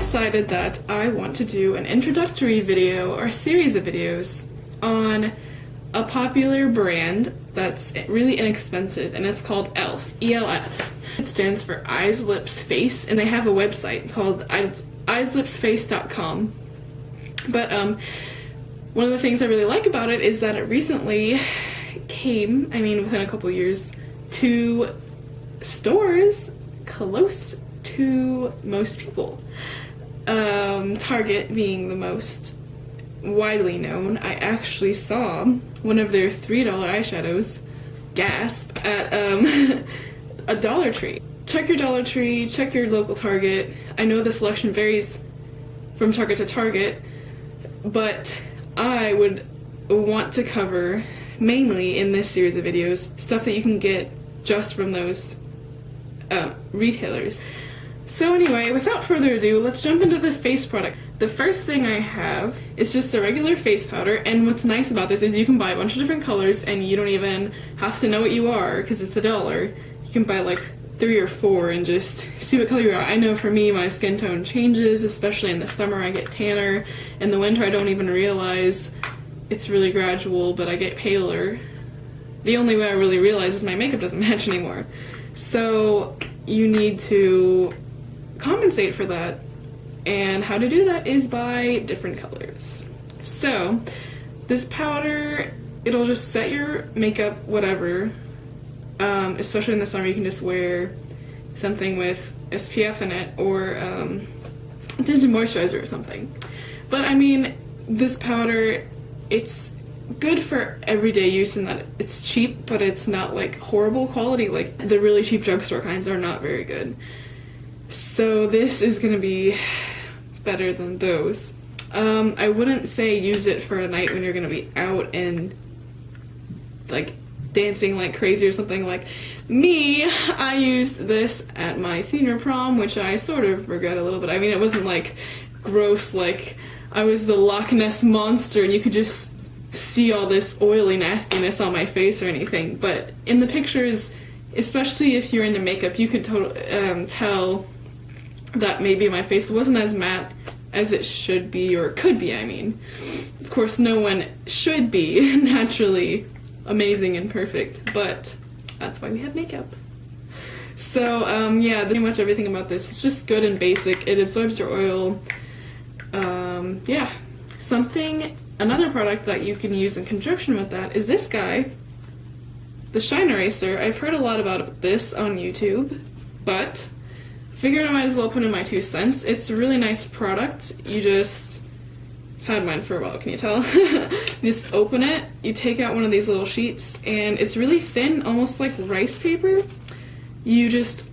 decided that I want to do an introductory video or series of videos on a popular brand that's really inexpensive, and it's called e.l.f. E.l.f. It stands for Eyes, Lips, Face, and they have a website called eyeslipsface.com. But one of the things I really like about it is that it recently came, I mean within a couple years, to stores close to most people. Target being the most widely known. I actually saw one of their $3 eyeshadows, gasp, at a Dollar Tree. Check your Dollar Tree, check your local Target. I know the selection varies from Target to Target, but I would want to cover, mainly in this series of videos, stuff that you can get just from those retailers. So anyway, without further ado, let's jump into the face product. The first thing I have is just a regular face powder, and what's nice about this is you can buy a bunch of different colors and you don't even have to know what you are because it's $1. You can buy like 3 or 4 and just see what color you are. I know for me, my skin tone changes, especially in the summer I get tanner. In the winter I don't even realize. It's really gradual, but I get paler. The only way I really realize is my makeup doesn't match anymore. So you need to compensate for that, and how to do that is by different colors. So this powder, it'll just set your makeup whatever, especially in the summer. You can just wear something with SPF in it, or tinted moisturizer or something. But I mean, this powder, it's good for everyday use in that it's cheap, but it's not like horrible quality. Like the really cheap drugstore kinds are not very good. So this is gonna be better than those. I wouldn't say use it for a night when you're gonna be out and like dancing like crazy or something like me. I used this at my senior prom, which I sort of regret a little bit. I mean, it wasn't like gross, like I was the Loch Ness monster and you could just see all this oily nastiness on my face or anything, but in the pictures, especially if you're into makeup, you could tell that maybe my face wasn't as matte as it should be, or could be, I mean. Of course, no one should be naturally amazing and perfect, but that's why we have makeup. So, yeah, pretty much everything about this is just good and basic. It absorbs your oil. Yeah. Another product that you can use in conjunction with that is this guy, the Shine Eraser. I've heard a lot about this on YouTube, but figured I might as well put in my 2 cents. It's a really nice product. You just, I've had mine for a while, can you tell? You just open it, you take out one of these little sheets, and it's really thin, almost like rice paper. You just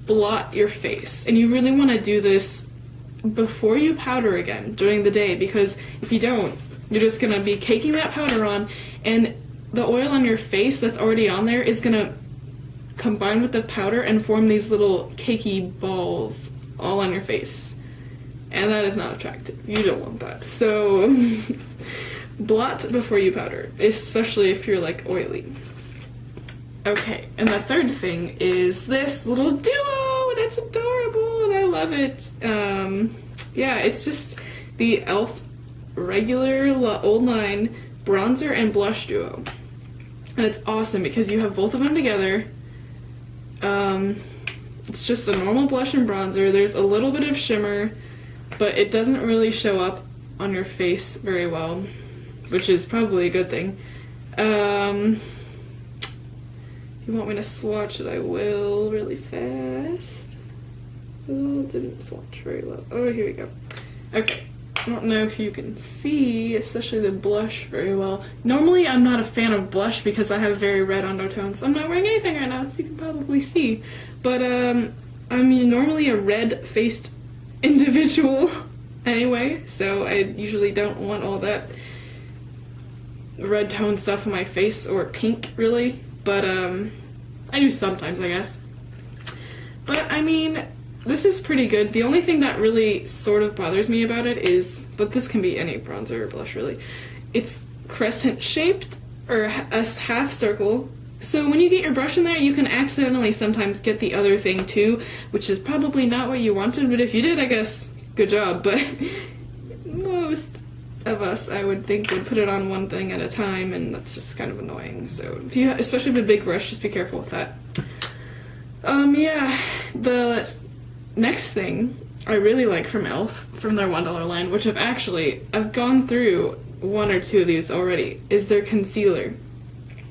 blot your face, and you really want to do this before you powder again during the day, because if you don't, you're just going to be caking that powder on, and the oil on your face that's already on there is going to combine with the powder and form these little cakey balls all on your face. And that is not attractive. You don't want that. So blot before you powder, especially if you're like oily. Okay, and the third thing is this little duo, and it's adorable and I love it. Yeah, it's just the e.l.f. regular old line bronzer and blush duo. And it's awesome because you have both of them together. It's just a normal blush and bronzer. There's a little bit of shimmer, but it doesn't really show up on your face very well, which is probably a good thing. If you want me to swatch it, I will really fast. Oh, it didn't swatch very well. Oh, here we go. Okay. I don't know if you can see, especially the blush, very well. Normally, I'm not a fan of blush because I have very red undertones. I'm not wearing anything right now, so you can probably see. But, I'm normally a red-faced individual anyway, so I usually don't want all that red tone stuff on my face, or pink, really. But, I do sometimes, I guess. But, I mean, this is pretty good. The only thing that really sort of bothers me about it is, but this can be any bronzer or blush really, it's crescent shaped, or a half circle. So when you get your brush in there, you can accidentally sometimes get the other thing too, which is probably not what you wanted, but if you did, I guess good job, but most of us, I would think, would put it on one thing at a time, and that's just kind of annoying. So if you, especially with a big brush, just be careful with that. Yeah, the next thing I really like from e.l.f. from their $1 line, which I've gone through one or two of these already, is their concealer.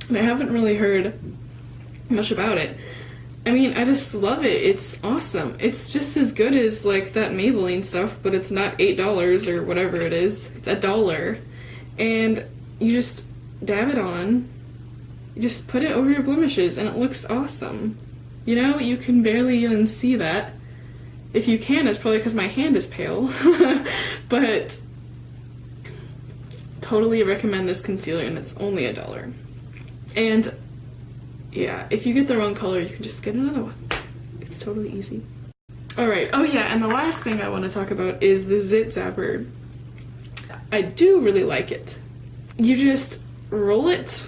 And I haven't really heard much about it. I mean, I just love it. It's awesome. It's just as good as like that Maybelline stuff, but it's not $8 or whatever it is. It's $1. And you just dab it on, you just put it over your blemishes, and it looks awesome. You know, you can barely even see that. If you can, it's probably because my hand is pale. But totally recommend this concealer, and it's only $1. And yeah, if you get the wrong color, you can just get another one. It's totally easy. Alright, oh yeah, and the last thing I want to talk about is the Zit Zapper. I do really like it. You just roll it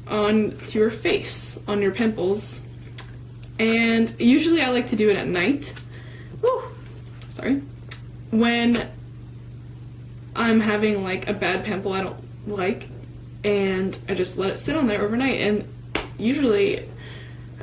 on your face, on your pimples, and usually I like to do it at night. Woo! Sorry. When I'm having like a bad pimple I don't like, and I just let it sit on there overnight, and usually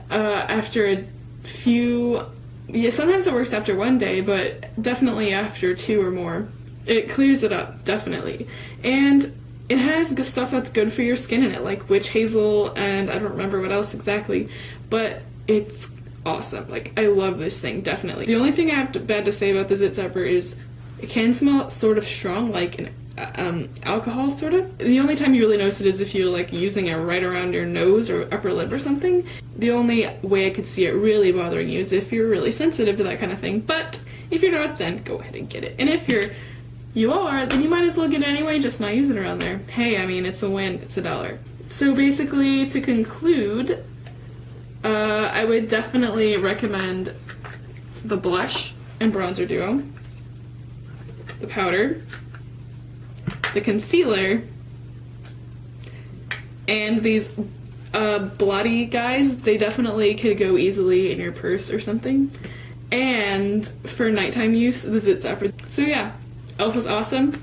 after a few, yeah, sometimes it works after one day, but definitely after 2 or more. It clears it up, definitely. And it has stuff that's good for your skin in it, like witch hazel, and I don't remember what else exactly, but it's awesome. Like, I love this thing, definitely. The only thing I have bad to say about the Zit Zapper is it can smell sort of strong, like an alcohol, sort of. The only time you really notice it is if you're like using it right around your nose or upper lip or something. The only way I could see it really bothering you is if you're really sensitive to that kind of thing, but if you're not, then go ahead and get it. And if you are, then you might as well get it anyway, just not use it around there. Hey, I mean, it's a win, it's $1. So basically, to conclude, I would definitely recommend the blush and bronzer duo, the powder, the concealer, and these blotty guys. They definitely could go easily in your purse or something. And for nighttime use, the Zit Zapper. So yeah, e.l.f. is awesome.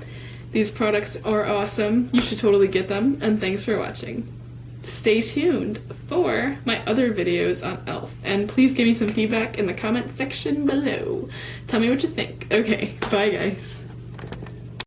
These products are awesome. You should totally get them, and thanks for watching. Stay tuned for my other videos on e.l.f. and please give me some feedback in the comment section below. Tell me what you think. Okay, bye guys.